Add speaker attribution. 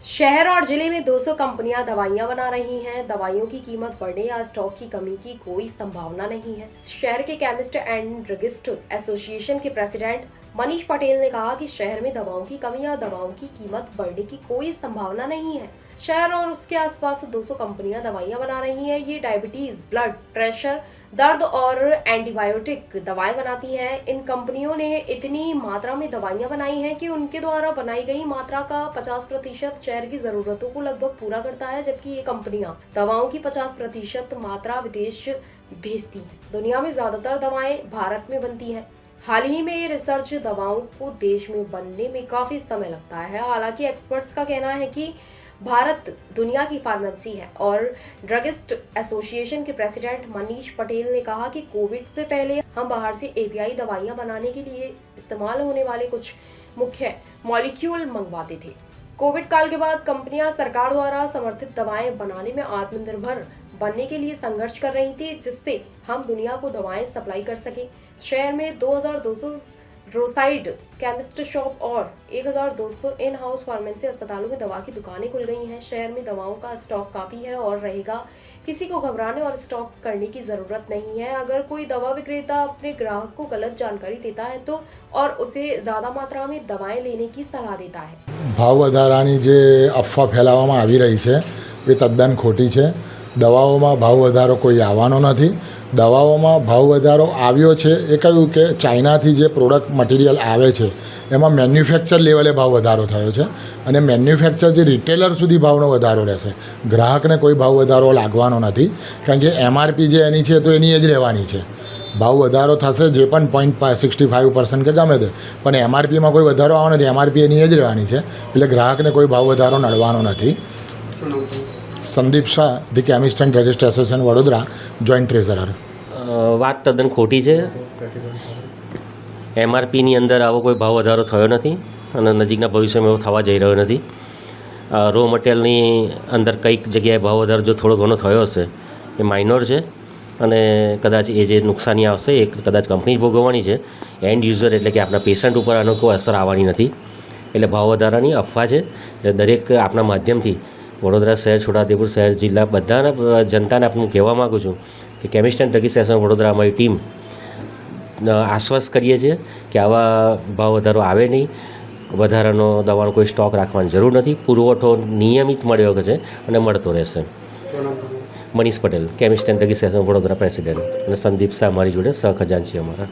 Speaker 1: शहर और जिले में 200 कंपनियां दवाइयां बना रही हैं। दवाइयों की कीमत बढ़ने या स्टॉक की कमी की कोई संभावना नहीं है। शहर के केमिस्ट एंड ड्रगिस्ट एसोसिएशन के प्रेसिडेंट मनीष पटेल ने कहा कि शहर में दवाओं की कमी या दवाओं की कीमत बढ़ने की कोई संभावना नहीं है। शहर और उसके आसपास 200 कंपनियां दवाइयां बना रही हैं। ये डायबिटीज, ब्लड प्रेशर, दर्द और एंटीबायोटिक दवाएं बनाती हैं। इन कंपनियों ने इतनी मात्रा में दवाइयां बनाई हैं कि उनके द्वारा बनाई गई मात्रा का 50% शहर की जरूरतों को लगभग पूरा करता है, जबकि ये कंपनियां दवाओं की 50% मात्रा विदेश भेजती हैं। दुनिया में ज्यादातर दवाएं भारत में बनती हैं। हाल ही में ये रिसर्च दवाओं को देश में बनने में काफी समय लगता है। हालांकि एक्सपर्ट्स का कहना है कि भारत दुनिया की फार्मेसी है। और ड्रगिस्ट एसोसिएशन के प्रेसिडेंट मनीष पटेल ने कहा कि कोविड से पहले हम बाहर से एपीआई दवाइयां बनाने के लिए इस्तेमाल होने वाले कुछ मुख्य मॉलिक्यूल मंगवाते थे। कोविड काल के बाद कंपनियां सरकार द्वारा समर्थित दवाएं बनाने में आत्मनिर्भर बनने के लिए संघर्ष कर रही थी, जिससे हम दुनिया को दवाएं सप्लाई कर सके। शहर में 2200 रोसाइड केमिस्ट शॉप और 1200 इन हाउस फार्मेसी अस्पतालों में दवा की दुकानें खुल गई हैं। शहर में दवाओं का स्टॉक काफी है और रहेगा। किसी को घबराने और स्टॉक करने की जरूरत नहीं है। अगर कोई दवा विक्रेता अपने ग्राहक को गलत जानकारी देता है तो और उसे ज्यादा मात्रा में दवाएं लेने की सलाह देता है।
Speaker 2: ભાવ વધારાની જે અફવા ફેલાવવામાં આવી રહી છે એ તદ્દન ખોટી છે। દવાઓમાં ભાવ વધારો કોઈ આવવાનો નથી। દવાઓમાં ભાવ વધારો આવ્યો છે એ કહ્યું કે ચાઇનાથી જે પ્રોડક્ટ મટીરિયલ આવે છે એમાં મેન્યુફેક્ચર લેવલે ભાવ વધારો થયો છે અને મેન્યુફેક્ચરથી રિટેલર સુધી ભાવનો વધારો રહેશે। ગ્રાહકને કોઈ ભાવ વધારો લાગવાનો નથી, કારણ કે એમઆરપી જે એની છે તો એની જ રહેવાની છે। ભાવ વધારો થશે જે પણ 0.65% કે ગમે તે, પણ એમઆરપીમાં કોઈ વધારો આવવાનો નથી। એમઆરપી એની જ રહેવાની છે, એટલે ગ્રાહકને કોઈ ભાવ વધારો નડવાનો નથી। Sandeep Shah, the chemist and druggist association Vadodara, joint treasurer.
Speaker 3: વાત તદ્દન ખોટી છે। એમઆરપીની અંદર આવો કોઈ ભાવ વધારો થયો નથી અને નજીકના ભવિષ્યમાં એવો થવા જઈ રહ્યો નથી। રો મટીરિયલની અંદર કંઈક જગ્યાએ ભાવ વધારો જો થોડો ઘણો થયો હશે એ માઇનોર છે અને કદાચ એ જે નુકસાની આવશે એ કદાચ કંપની જ ભોગવવાની છે। એન્ડ યુઝર એટલે કે આપણા પેશન્ટ ઉપર આનો કોઈ અસર આવવાની નથી। એટલે ભાવ વધારાની અફવા છે। એટલે દરેક આપણા માધ્યમથી વડોદરા શહેર, છોટાઉદેપુર શહેર, જિલ્લા બધાના જનતાને આપણે કહેવા માગું છું કે chemist and druggist association Vadodara અમારી ટીમ આશ્વસ્ત કરીએ છીએ કે આવા ભાવ વધારો આવે નહીં। વધારાનો દવાનો કોઈ સ્ટોક રાખવાની જરૂર નથી। પુરવઠો નિયમિત મળ્યો છે અને મળતો રહેશે। Manish Patel, chemist and druggist association Vadodara president, અને સંદીપ શાહ મારી જોડે સહખજાનચી અમારા।